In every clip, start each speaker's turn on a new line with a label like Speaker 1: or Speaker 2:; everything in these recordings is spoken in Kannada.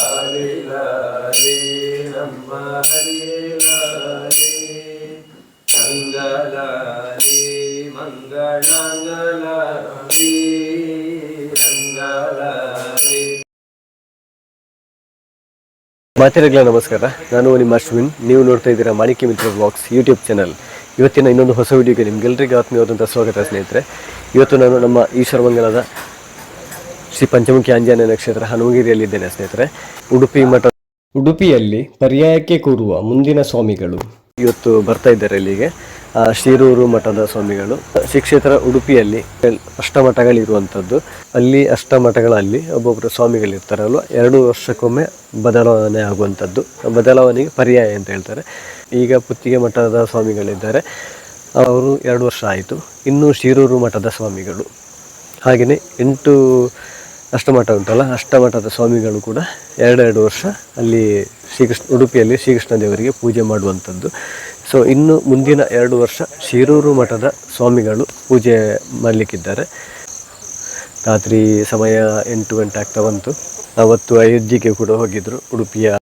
Speaker 1: ಲಾಲಿ ಲಾಲಿ ನಮ್ಮ ಹರಿ ಲಾಲಿ ರಂಗಲಾಲಿ ಮಂಗಳಾಂಗಲಾಲಿ ರಂಗಲಾಲಿ. ಮಾತೆರೆಗ್ಲ ನಮಸ್ಕಾರ, ನಾನು ನಿಮ್ಮ ಅಶ್ವಿನ್. ನೀವು ನೋಡ್ತಾ ಇದ್ದೀರಾ ಮಾಣಿಕ್ಯ ಮಿತ್ರ ವ್ಲಾಗ್ಸ್ ಯೂಟ್ಯೂಬ್ ಚಾನಲ್. ಇವತ್ತಿನ ಇನ್ನೊಂದು ಹೊಸ ವಿಡಿಯೋಗೆ ನಿಮ್ಗೆಲ್ಲರಿಗೂ ಆತ್ಮೀಯವಾದಂಥ ಸ್ವಾಗತ ಸ್ನೇಹಿತರೆ. ಇವತ್ತು ನಾನು ನಮ್ಮ ಈಶ್ವರಮಂಗಲದ ಶ್ರೀ ಪಂಚಮುಖಿ ಆಂಜನೇಯ ಕ್ಷೇತ್ರ ಹನುಮಗಿರಿಯಲ್ಲಿದ್ದೇನೆ ಸ್ನೇಹಿತರೆ. ಉಡುಪಿಯಲ್ಲಿ ಪರ್ಯಾಯಕ್ಕೆ ಕೂರುವ ಮುಂದಿನ ಸ್ವಾಮಿಗಳು ಇವತ್ತು ಬರ್ತಾ ಇದ್ದಾರೆ ಇಲ್ಲಿಗೆ. ಶಿರೂರು ಮಠದ ಸ್ವಾಮಿಗಳು. ಶ್ರೀ ಕ್ಷೇತ್ರ ಉಡುಪಿಯಲ್ಲಿ ಅಷ್ಟಮಠಗಳಿರುವಂಥದ್ದು. ಅಲ್ಲಿ ಅಷ್ಟಮಠಗಳಲ್ಲಿ ಒಬ್ಬೊಬ್ಬರು ಸ್ವಾಮಿಗಳಿರ್ತಾರಲ್ವ, 2 ವರ್ಷಕ್ಕೊಮ್ಮೆ ಬದಲಾವಣೆ ಆಗುವಂಥದ್ದು. ಬದಲಾವಣೆಗೆ ಪರ್ಯಾಯ ಅಂತ ಹೇಳ್ತಾರೆ. ಈಗ ಪುತ್ತಿಗೆ ಮಠದ ಸ್ವಾಮಿಗಳಿದ್ದಾರೆ, ಅವರು 2 ವರ್ಷ ಆಯಿತು. ಇನ್ನು ಶಿರೂರು ಮಠದ ಸ್ವಾಮಿಗಳು, ಹಾಗೆಯೇ 8 ಅಷ್ಟಮಠ ಉಂಟಲ್ಲ, ಅಷ್ಟಮಠದ ಸ್ವಾಮಿಗಳು ಕೂಡ 2 ವರ್ಷ ಅಲ್ಲಿ ಉಡುಪಿಯಲ್ಲಿ ಶ್ರೀಕೃಷ್ಣ ದೇವರಿಗೆ ಪೂಜೆ ಮಾಡುವಂಥದ್ದು. ಸೊ ಇನ್ನು ಮುಂದಿನ 2 ವರ್ಷ ಶಿರೂರು ಮಠದ ಸ್ವಾಮಿಗಳು ಪೂಜೆ ಮಾಡಲಿಕ್ಕಿದ್ದಾರೆ. ರಾತ್ರಿ ಸಮಯ 8 ಗಂಟೆ ಆಗ್ತಾ ಬಂತು. ಅವತ್ತು ಅಯೋಧ್ಯೆಗೆ ಕೂಡ ಹೋಗಿದ್ದರು ಉಡುಪಿಯ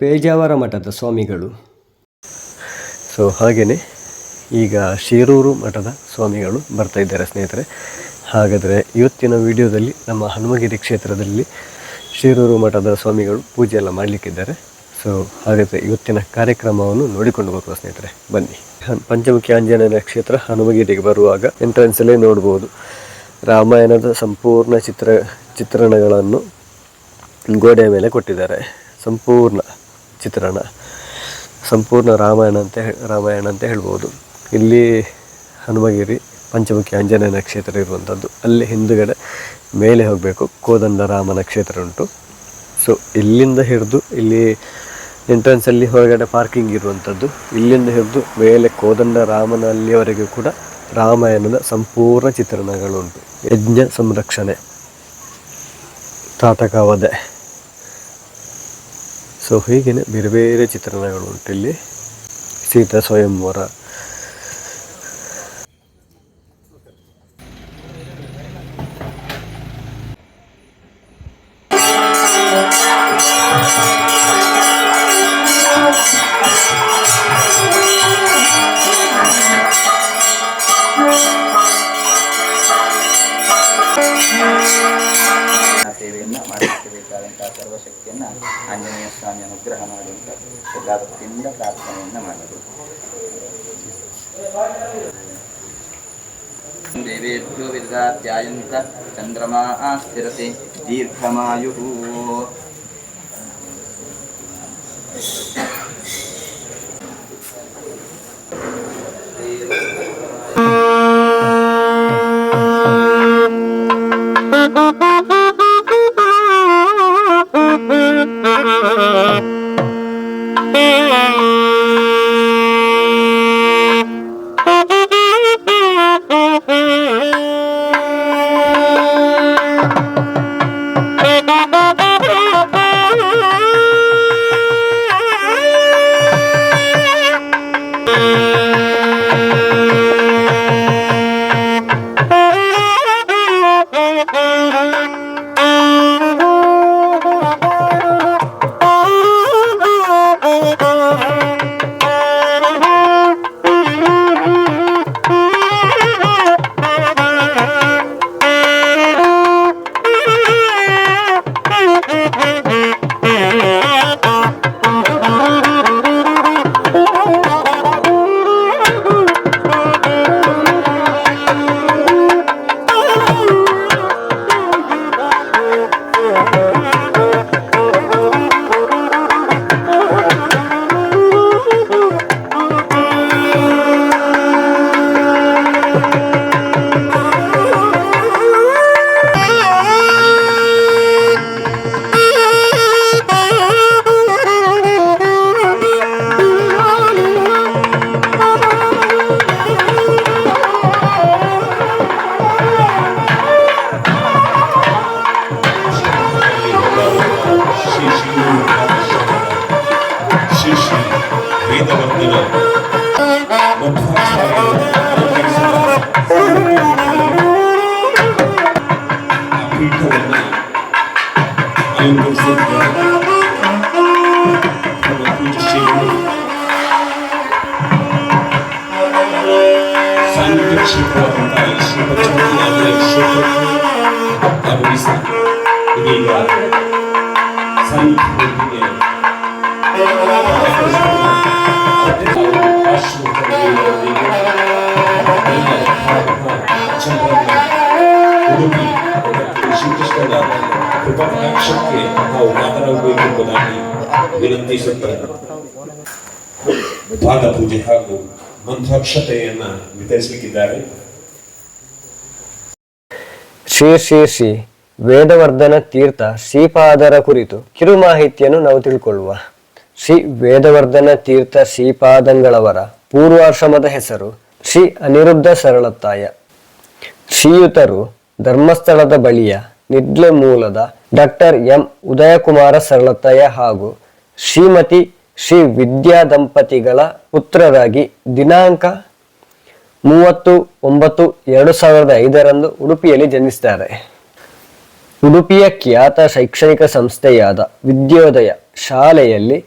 Speaker 1: ಪೇಜಾವರ ಮಠದ ಸ್ವಾಮಿಗಳು. ಸೊ ಹಾಗೆಯೇ ಈಗ ಶಿರೂರು ಮಠದ ಸ್ವಾಮಿಗಳು ಬರ್ತಾ ಇದ್ದಾರೆ ಸ್ನೇಹಿತರೆ. ಹಾಗಾದರೆ ಇವತ್ತಿನ ವಿಡಿಯೋದಲ್ಲಿ ನಮ್ಮ ಹನುಮಗಿರಿ ಕ್ಷೇತ್ರದಲ್ಲಿ ಶಿರೂರು ಮಠದ ಸ್ವಾಮಿಗಳು ಪೂಜೆ ಎಲ್ಲ ಮಾಡಲಿಕ್ಕಿದ್ದಾರೆ. ಸೊ ಹಾಗಾದರೆ ಇವತ್ತಿನ ಕಾರ್ಯಕ್ರಮವನ್ನು ನೋಡಿಕೊಂಡು ಬರುವ ಸ್ನೇಹಿತರೆ, ಬನ್ನಿ. ಪಂಚಮುಖಿ ಆಂಜನೇಯ ಕ್ಷೇತ್ರ ಹನುಮಗಿರಿಗೆ ಬರುವಾಗ ಎಂಟ್ರೆನ್ಸಲ್ಲೇ ನೋಡ್ಬೋದು ರಾಮಾಯಣದ ಸಂಪೂರ್ಣ ಚಿತ್ರಣಗಳನ್ನು ಗೋಡೆಯ ಮೇಲೆ ಕೊಟ್ಟಿದ್ದಾರೆ. ಸಂಪೂರ್ಣ ಚಿತ್ರಣ, ಸಂಪೂರ್ಣ ರಾಮಾಯಣ ಅಂತ ಹೇಳ್ಬೋದು. ಇಲ್ಲಿ ಹನುಮಗಿರಿ ಪಂಚಮುಖಿ ಆಂಜನೇಯನ ಕ್ಷೇತ್ರ ಇರುವಂಥದ್ದು. ಅಲ್ಲಿ ಹಿಂದುಗಡೆ ಮೇಲೆ ಹೋಗಬೇಕು, ಕೋದಂಡ ರಾಮನ ಕ್ಷೇತ್ರ ಉಂಟು. ಸೊ ಇಲ್ಲಿಂದ ಹಿಡಿದು ಇಲ್ಲಿ ಎಂಟ್ರೆನ್ಸಲ್ಲಿ ಹೊರಗಡೆ ಪಾರ್ಕಿಂಗ್ ಇರುವಂಥದ್ದು. ಇಲ್ಲಿಂದ ಹಿಡಿದು ಮೇಲೆ ಕೋದಂಡ ರಾಮನಲ್ಲಿಯವರೆಗೂ ಕೂಡ ರಾಮಾಯಣದ ಸಂಪೂರ್ಣ ಚಿತ್ರಣಗಳುಂಟು. ಯಜ್ಞ ಸಂರಕ್ಷಣೆ, ತಾಟಕವಧೆ, ಸೊ ಹೀಗೇನೆ ಬೇರೆ ಬೇರೆ ಚಿತ್ರಣಗಳು ಉಂಟು ಇಲ್ಲಿ. ಸೀತಾ ಸ್ವಯಂವರ,
Speaker 2: ಸೇವೆಯನ್ನು ಮಾಡಲಿಕ್ಕೆ ಬೇಕಾದಂತಹ ಸರ್ವಶಕ್ತಿಯನ್ನು ಆಂಜನೇಯ ಸ್ವಾಮಿ ಅನುಗ್ರಹ ಮಾಡುವಂಥ ಶ್ರದ್ಧಾಭಕ್ತಿಯಿಂದ ಪ್ರಾರ್ಥನೆಯನ್ನು ಮಾಡಬೇಕು. ದೇವೇಭ್ಯೋ ವಿದದಾತ್ಯಾಯಂತ ಚಂದ್ರಮಾ ಸ್ಥಿರತೆ ದೀರ್ಘಮಾಯು.
Speaker 3: ಪೀಠವನ್ನು ಅಲಂಕರಿಸಿದ್ದಾರೆ. ಸಾಂಘಿಕ ಕ್ಷೇತ್ರವಾದಂತಹ ಶ್ರೀ ಪಂಚಮುಖಿ ಆಂಜನೇಯ ಕ್ಷೇತ್ರಕ್ಕೆ ಆಗಮಿಸಿ ಇದೀಗ ಸಾನ್ನಿಧ್ಯದೊಂದಿಗೆ ಉಡುಪಿ ಶ್ರೀಕೃಷ್ಣನ ಕೃಪಾಕಟಾಕ್ಷಕ್ಕೆ ನಾವು ಮಾತನಾಡಬೇಕು ಎಂಬುದಾಗಿ ವಿನಂತಿಸುತ್ತೇವೆ. ಪಾದ ಪೂಜೆ ಹಾಗೂ ಮಂತ್ರಾಕ್ಷತೆಯನ್ನ ವಿತರಿಸಲಿಕ್ಕಿದ್ದಾರೆ.
Speaker 1: ಶ್ರೀ ಶ್ರೀ ಶ್ರೀ ವೇದವರ್ಧನ ತೀರ್ಥ ಶ್ರೀಪಾದರ ಕುರಿತು ಕಿರು ಮಾಹಿತಿಯನ್ನು ನಾವು ತಿಳ್ಕೊಳ್ಳುವ. ಶ್ರೀ ವೇದವರ್ಧನ ತೀರ್ಥ ಶ್ರೀಪಾದಂಗಳವರ ಪೂರ್ವಾಶ್ರಮದ ಹೆಸರು ಶ್ರೀ ಅನಿರುದ್ಧ ಸರಳತ್ತಾಯ. ಶ್ರೀಯುತರು ಧರ್ಮಸ್ಥಳದ ಬಳಿಯ ನಿಡ್ಲೆ ಮೂಲದ ಡಾಕ್ಟರ್ ಎಂ ಉದಯಕುಮಾರ ಸರಳತ್ತಾಯ ಹಾಗೂ ಶ್ರೀಮತಿ ಶ್ರೀ ವಿದ್ಯಾ ದಂಪತಿಗಳ ಪುತ್ರರಾಗಿ ದಿನಾಂಕ 30/9/2005 ಉಡುಪಿಯಲ್ಲಿ ಜನಿಸಿದ್ದಾರೆ. ಉಡುಪಿಯ ಖ್ಯಾತ ಶೈಕ್ಷಣಿಕ ಸಂಸ್ಥೆಯಾದ ವಿದ್ಯೋದಯ ಶಾಲೆಯಲ್ಲಿ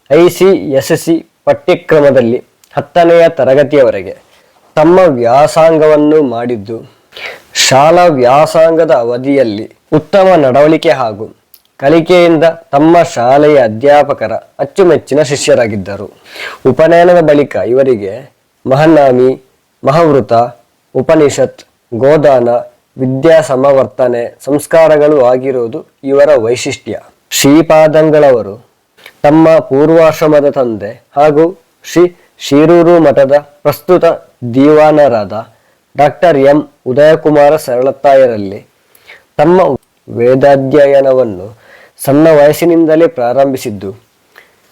Speaker 1: ICSE ಪಠ್ಯಕ್ರಮದಲ್ಲಿ 10ನೆಯ ತರಗತಿಯವರೆಗೆ ತಮ್ಮ ವ್ಯಾಸಂಗವನ್ನು ಮಾಡಿದ್ದು, ಶಾಲಾ ವ್ಯಾಸಂಗದ ಅವಧಿಯಲ್ಲಿ ಉತ್ತಮ ನಡವಳಿಕೆ ಹಾಗೂ ಕಲಿಕೆಯಿಂದ ತಮ್ಮ ಶಾಲೆಯ ಅಧ್ಯಾಪಕರ ಅಚ್ಚುಮೆಚ್ಚಿನ ಶಿಷ್ಯರಾಗಿದ್ದರು. ಉಪನಯನದ ಬಳಿಕ ಇವರಿಗೆ ಮಹನ್ನಾಮಿ, ಮಹಾವೃತ, ಉಪನಿಷತ್, ಗೋದಾನ, ವಿದ್ಯಾ ಸಮವರ್ತನೆ ಸಂಸ್ಕಾರಗಳು ಆಗಿರುವುದು ಇವರ ವೈಶಿಷ್ಟ್ಯ. ಶ್ರೀಪಾದಂಗಳವರು ತಮ್ಮ ಪೂರ್ವಾಶ್ರಮದ ತಂದೆ ಹಾಗೂ ಶ್ರೀ ಶಿರೂರು ಮಠದ ಪ್ರಸ್ತುತ ದಿವಾನರಾದ ಡಾಕ್ಟರ್ ಎಂ ಉದಯಕುಮಾರ ಸರಳತ್ತಾಯರಲ್ಲಿ ತಮ್ಮ ವೇದಾಧ್ಯಯನವನ್ನು ಸಣ್ಣ ವಯಸ್ಸಿನಿಂದಲೇ ಪ್ರಾರಂಭಿಸಿದ್ದು,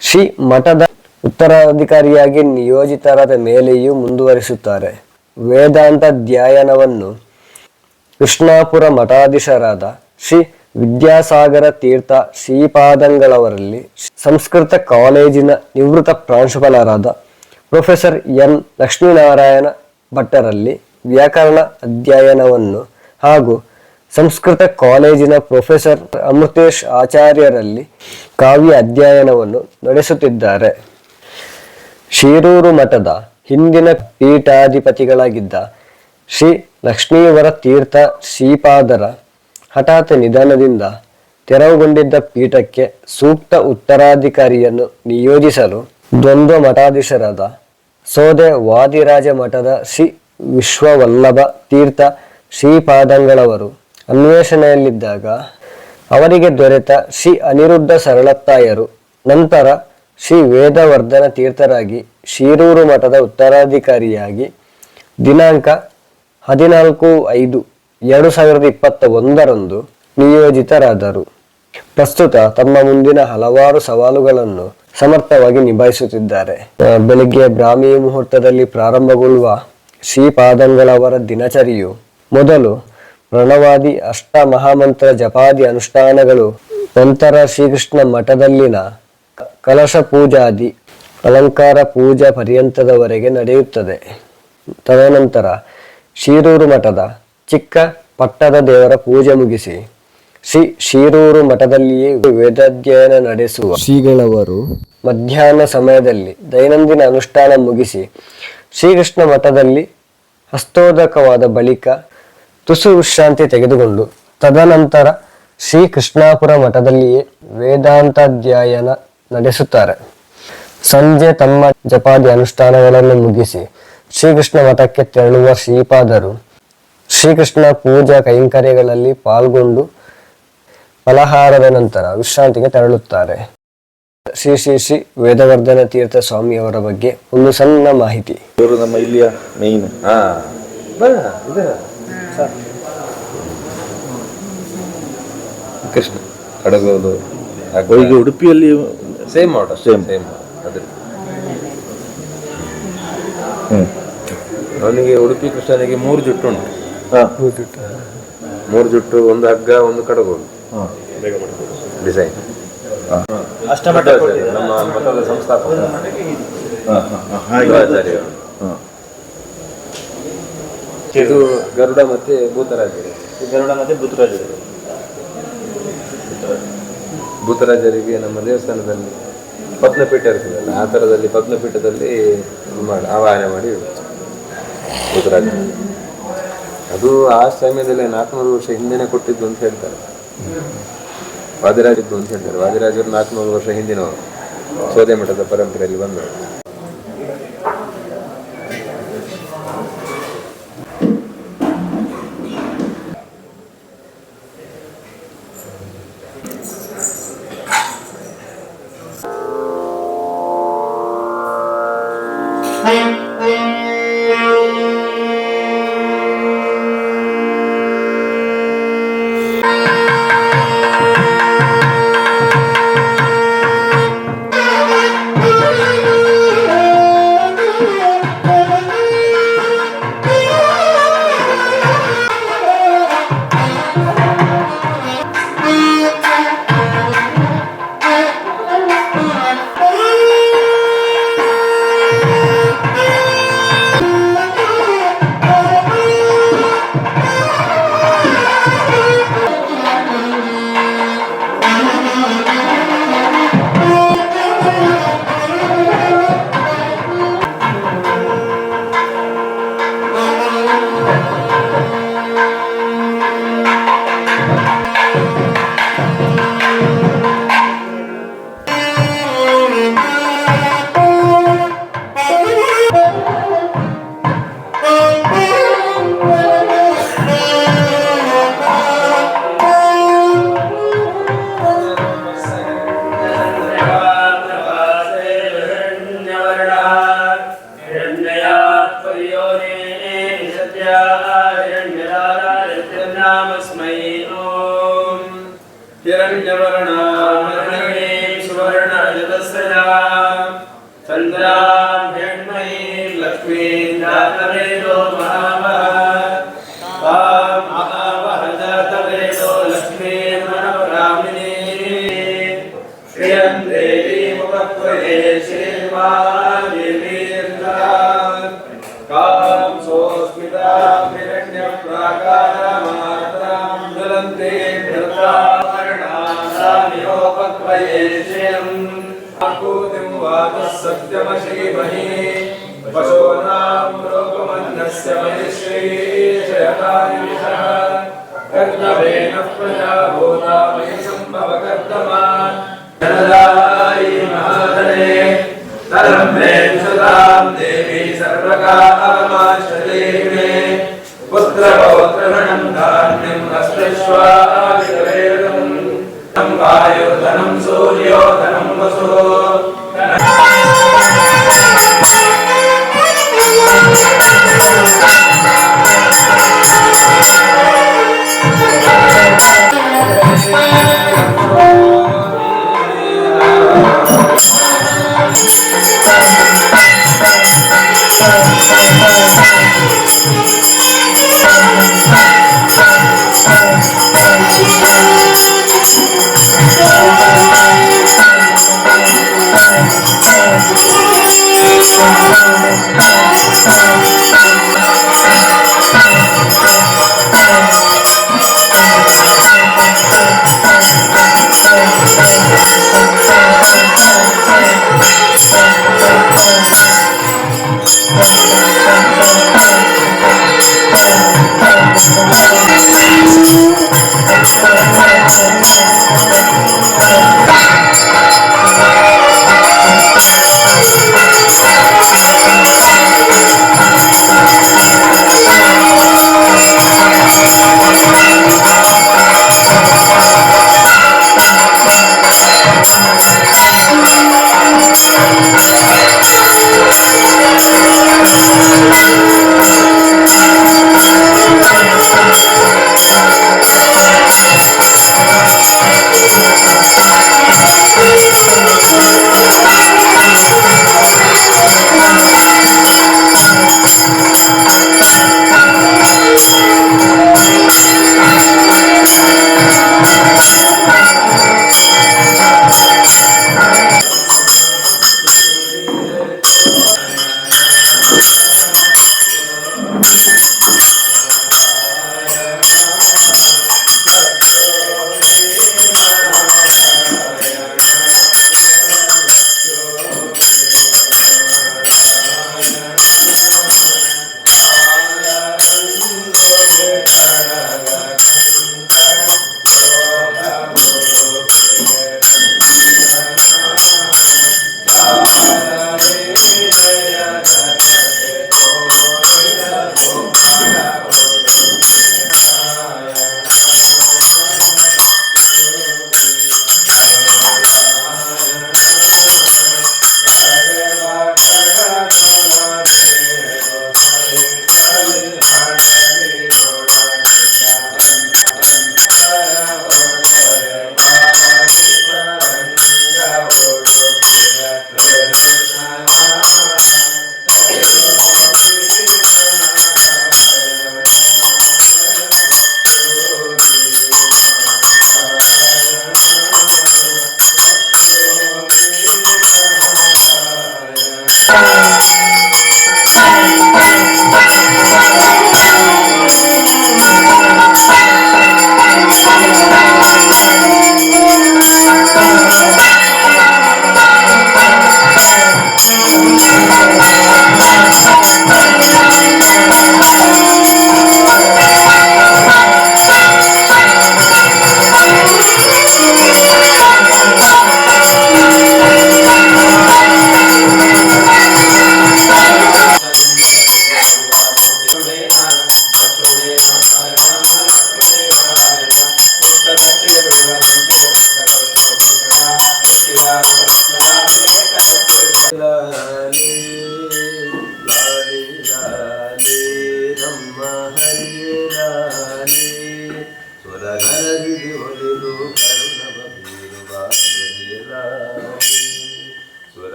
Speaker 1: ಶ್ರೀ ಮಠದ ಉತ್ತರಾಧಿಕಾರಿಯಾಗಿ ನಿಯೋಜಿತರಾದ ಮೇಲೆಯೂ ಮುಂದುವರಿಸುತ್ತಾರೆ. ವೇದಾಂತಾಧ್ಯಯನವನ್ನು ಕೃಷ್ಣಾಪುರ ಮಠಾಧೀಶರಾದ ಶ್ರೀ ವಿದ್ಯಾಸಾಗರ ತೀರ್ಥ ಶ್ರೀಪಾದಂಗಳವರಲ್ಲಿ, ಸಂಸ್ಕೃತ ಕಾಲೇಜಿನ ನಿವೃತ್ತ ಪ್ರಾಂಶುಪಾಲರಾದ ಪ್ರೊಫೆಸರ್ ಎನ್ ಲಕ್ಷ್ಮೀನಾರಾಯಣ ಭಟ್ಟರಲ್ಲಿ ವ್ಯಾಕರಣ ಅಧ್ಯಯನವನ್ನು ಹಾಗೂ ಸಂಸ್ಕೃತ ಕಾಲೇಜಿನ ಪ್ರೊಫೆಸರ್ ಅಮೃತೇಶ್ ಆಚಾರ್ಯರಲ್ಲಿ ಕಾವ್ಯ ಅಧ್ಯಯನವನ್ನು ನಡೆಸುತ್ತಿದ್ದಾರೆ. ಶಿರೂರು ಮಠದ ಹಿಂದಿನ ಪೀಠಾಧಿಪತಿಗಳಾಗಿದ್ದ ಶ್ರೀ ಲಕ್ಷ್ಮೀವರ ತೀರ್ಥ ಶ್ರೀಪಾದರ ಹಠಾತ್ ನಿಧನದಿಂದ ತೆರವುಗೊಂಡಿದ್ದ ಪೀಠಕ್ಕೆ ಸೂಕ್ತ ಉತ್ತರಾಧಿಕಾರಿಯನ್ನು ನಿಯೋಜಿಸಲು ದ್ವಂದ್ವ ಮಠಾಧೀಶರಾದ ಸೋದೆ ವಾದಿರಾಜ ಮಠದ ಶ್ರೀ ವಿಶ್ವವಲ್ಲಭ ತೀರ್ಥ ಶ್ರೀಪಾದಂಗಳವರು ಅನ್ವೇಷಣೆಯಲ್ಲಿದ್ದಾಗ ಅವರಿಗೆ ದೊರೆತ ಶ್ರೀ ಅನಿರುದ್ಧ ಸರಳತ್ತಾಯರು ನಂತರ ಶ್ರೀ ವೇದವರ್ಧನ ತೀರ್ಥರಾಗಿ ಶಿರೂರು ಮಠದ ಉತ್ತರಾಧಿಕಾರಿಯಾಗಿ ದಿನಾಂಕ 14/5/2021 ನಿಯೋಜಿತರಾದರು. ಪ್ರಸ್ತುತ ತಮ್ಮ ಮುಂದಿನ ಹಲವಾರು ಸವಾಲುಗಳನ್ನು ಸಮರ್ಥವಾಗಿ ನಿಭಾಯಿಸುತ್ತಿದ್ದಾರೆ. ಬೆಳಿಗ್ಗೆ ಬ್ರಾಹ್ಮಿ ಮುಹೂರ್ತದಲ್ಲಿ ಪ್ರಾರಂಭಗೊಳ್ಳುವ ಶ್ರೀಪಾದಂಗಳವರ ದಿನಚರಿಯು ಮೊದಲು ಪ್ರಣವಾದಿ ಅಷ್ಟ ಮಹಾಮಂತ್ರ ಜಪಾದಿ ಅನುಷ್ಠಾನಗಳು, ನಂತರ ಶ್ರೀಕೃಷ್ಣ ಮಠದಲ್ಲಿನ ಕಲಶ ಪೂಜಾದಿ ಅಲಂಕಾರ ಪೂಜಾ ಪರ್ಯಂತದವರೆಗೆ ನಡೆಯುತ್ತದೆ. ತದನಂತರ ಶಿರೂರು ಮಠದ ಚಿಕ್ಕ ಪಟ್ಟದ ದೇವರ ಪೂಜೆ ಮುಗಿಸಿ ಶ್ರೀ ಶಿರೂರು ಮಠದಲ್ಲಿಯೇ ವೇದಾಧ್ಯಯನ ನಡೆಸುವ ಶ್ರೀಗಳವರು ಮಧ್ಯಾಹ್ನ ಸಮಯದಲ್ಲಿ ದೈನಂದಿನ ಅನುಷ್ಠಾನ ಮುಗಿಸಿ ಶ್ರೀಕೃಷ್ಣ ಮಠದಲ್ಲಿ ಹಸ್ತೋದಕವಾದ ಬಳಿಕ ತುಸು ವಿಶ್ರಾಂತಿ ತೆಗೆದುಕೊಂಡು ತದನಂತರ ಶ್ರೀ ಕೃಷ್ಣಾಪುರ ಮಠದಲ್ಲಿಯೇ ವೇದಾಂತಾಧ್ಯಯನ ನಡೆಸುತ್ತಾರೆ. ಸಂಜೆ ತಮ್ಮ ಜಪಾದಿ ಅನುಷ್ಠಾನಗಳನ್ನು ಮುಗಿಸಿ ಶ್ರೀಕೃಷ್ಣ ಮಠಕ್ಕೆ ತೆರಳುವ ಶ್ರೀಪಾದರು ಶ್ರೀಕೃಷ್ಣ ಪೂಜಾ ಕೈಂಕರ್ಯಗಳಲ್ಲಿ ಪಾಲ್ಗೊಂಡು ಫಲಹಾರದ ನಂತರ ವಿಶ್ರಾಂತಿಗೆ ತೆರಳುತ್ತಾರೆ. ಶ್ರೀ ಶ್ರೀ ಶ್ರೀ ವೇದವರ್ಧನ ತೀರ್ಥ ಸ್ವಾಮಿಯವರ ಬಗ್ಗೆ ಒಂದು ಸಣ್ಣ ಮಾಹಿತಿ.
Speaker 4: ಇವರು ನಮ್ಮ ಇಲ್ಲಿಯ ಮೇನ್ ಕೃಷ್ಣ ಕಡಗೋದು ಈಗ ಉಡುಪಿಯಲ್ಲಿ ಸೇಮ್ ಸೇಮ್ ಅದ್ರ ಅವನಿಗೆ ಉಡುಪಿ ಕೃಷ್ಣನಿಗೆ 3 ಜುಟ್ಟು ಉಂಟು. 3 ಜುಟ್ಟು, ಒಂದು ಹಗ್ಗ, ಒಂದು ಕಡಗೋಲು ಡಿಸೈನ್. ನಮ್ಮ ಮಠದ ಸಂಸ್ಥಾಪಕ ಇದು ಗರುಡ ಮತ್ತೆ ಭೂತರಾಜರಿಗೆ ನಮ್ಮ ದೇವಸ್ಥಾನದಲ್ಲಿ ಪದ್ಮಪೀಠ ಇರ್ತದಲ್ಲ, ಆ ಥರದಲ್ಲಿ ಪದ್ಮಪೀಠದಲ್ಲಿ ಆವಾಹನೆ ಮಾಡಿ ಋತುರಾಜ. ಅದು ಆ ಸಮಯದಲ್ಲಿ 400 ವರ್ಷ ಹಿಂದೆನೆ ಕೊಟ್ಟಿದ್ದು ಅಂತ ಹೇಳ್ತಾರೆ. ವಾದಿರಾಜದ್ದು ಅಂತ ಹೇಳ್ತಾರೆ. ವಾದಿರಾಜರು 400 ವರ್ಷ ಹಿಂದಿನವರು, ಸೋದೆ ಮಠದ ಪರಂಪರೆಯಲ್ಲಿ ಬಂದರು.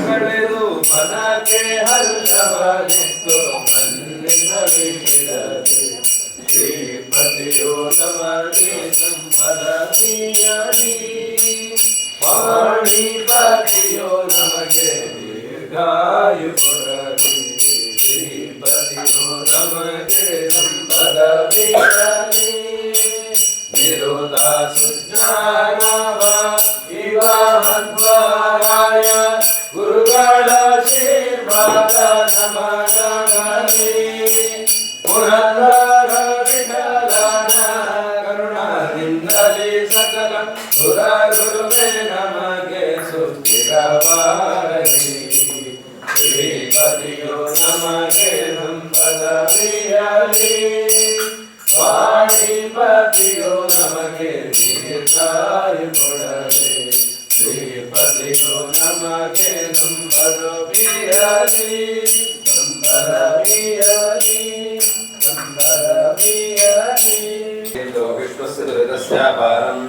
Speaker 4: ಕಳೆದು ಮನಕ್ಕೆ ಹರ್ಷವಾಗಿತ್ತು ಮನ್ನಿನಲ್ಲಿ ಬಿಡದೆ ಶ್ರೀಪತಿಯೋ ನಮಗೆ ಸಂಪದ ನೀಯಲಿ ಪಾಣಿಪತಿಯೋ ನಮಗೆ ದೀರ್ಘಾಯು ಕೊಡಲಿ ಶ್ರೀಪತಿಯೋ ನಮಗೆ ಸಂಪದ ನೀಯಲಿ ನಿರುತ ಸುಜ್ಞಾನವ ಇವ ಮಧ್ವರಾಯ ಗುರುಗಳ ಆಶೀರ್ವಾದ ನಮಗಲಿ ಪುರಂದರ ವಿಠಲನ ಕರುಣದಿಂದಲೇ ಸಕಲ ಸುರ ಗುರುವೇ ನಮಗೆ ಸುಸ್ಥಿರವಾಗಲಿ ಶ್ರೀಪತಿಯೋ ನಮಗೆ ಸಂಪದ ಪ್ರಿಯಲಿ ಪಾಣಿಪತಿಯೋ ನಮಗೆ ದೀರ್ಘಾಯು ಕೊಡಲಿ ಶ್ರೀಪತಿಯೋ ನಮಗೆ ಸಂಪದ ಪ್ರಿಯಲಿ ಸಂಪದ ಪ್ರಿಯಲಿ ಸಂಪದ ಪ್ರಿಯಲಿ ವಿಶ್ವಸ್ಯ ದುರಿತಸ್ಯಾಪಾರಂ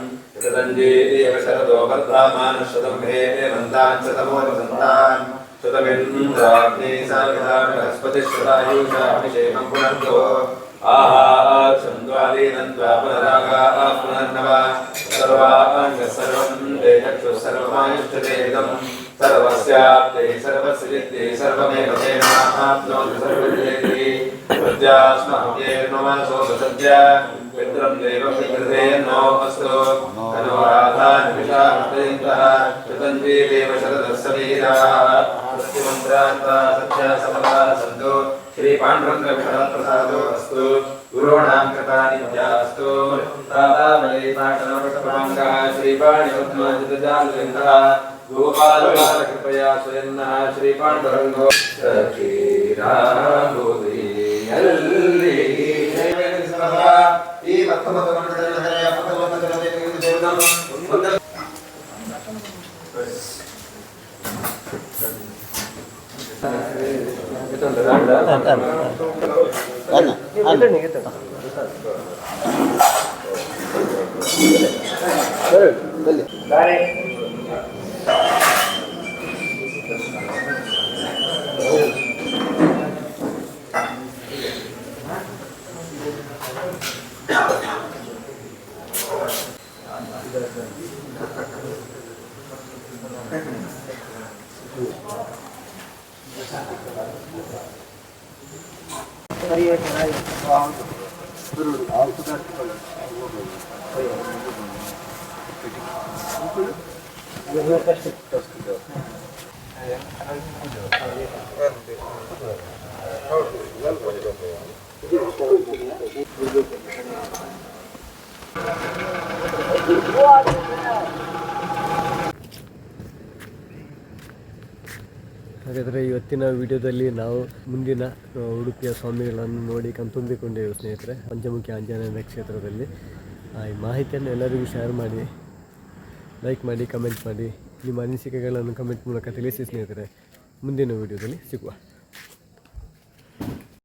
Speaker 4: ಶತಂಜೀದೇವ ಶರದೋ ವರ್ಧಮಾನಶತಂ ಹೇ ಮಂತಾನ್ ಶತಮೋ ವಸಂತಾನ್ ಶತಮಿಂದ್ರಾಗ್ನೇ ಸಾಯುಧಾ ಬೃಹಸ್ಪತಿಶ್ಶತಾಯುಷಾಭಿಷೇಕಂ ಪುನರ್ದೋ छन्द्वादीनन्द्वा पुनरागा पुनर्नव सर्वाङ्ग सर्वं ते चक्षुः सर्वमायुष्यते इदं सर्वस्याप्ते सर्वसिद्धिः सर्वमेव तेनाप्नोति सर्वसिद्धिः प्रत्यास्मह्येर्नमसो सद्या पितरं देवपितृतेर्नो अस्तु तनोराधानिमिषामृतयन्तः शतञ्जीवेव शरदस्सवीराः सत्यमन्त्रान्ता सत्या समता सन्तु श्री पांडुरंग प्रसादो अस्तु गुरूणां कृपा नित्यास्तु तातामले पाटलपटपङ्गः श्री पाणिपद्मजितजाललिङ्गः गोपालबाल कृपया स्वयन्नः श्री पाण्डुरङ्गो सखीराबुधियल्ली ಈ ಮತ್ತೊಂದು
Speaker 1: ಹಾಗಾದರೆ ಇವತ್ತಿನ ವಿಡಿಯೋದಲ್ಲಿ ನಾವು ಮುಂದಿನ ಉಡುಪಿಯ ಸ್ವಾಮಿಗಳನ್ನು ನೋಡಿ ಕಣ್ತುಂಬಿಕೊಂಡೆವು ಸ್ನೇಹಿತರೆ. ಪಂಚಮುಖಿ ಆಂಜನೇಯ ಕ್ಷೇತ್ರದಲ್ಲಿ ಈ ಮಾಹಿತಿಯನ್ನು ಎಲ್ಲರಿಗೂ ಶೇರ್ ಮಾಡಿ, ಲೈಕ್ ಮಾಡಿ, ಕಮೆಂಟ್ ಮಾಡಿ, ನಿಮ್ಮ ಅನಿಸಿಕೆಗಳನ್ನು ಕಮೆಂಟ್ ಮೂಲಕ ತಿಳಿಸಿ ಸ್ನೇಹಿತರೆ. ಮುಂದಿನ ವಿಡಿಯೋದಲ್ಲಿ ಸಿಗುವ.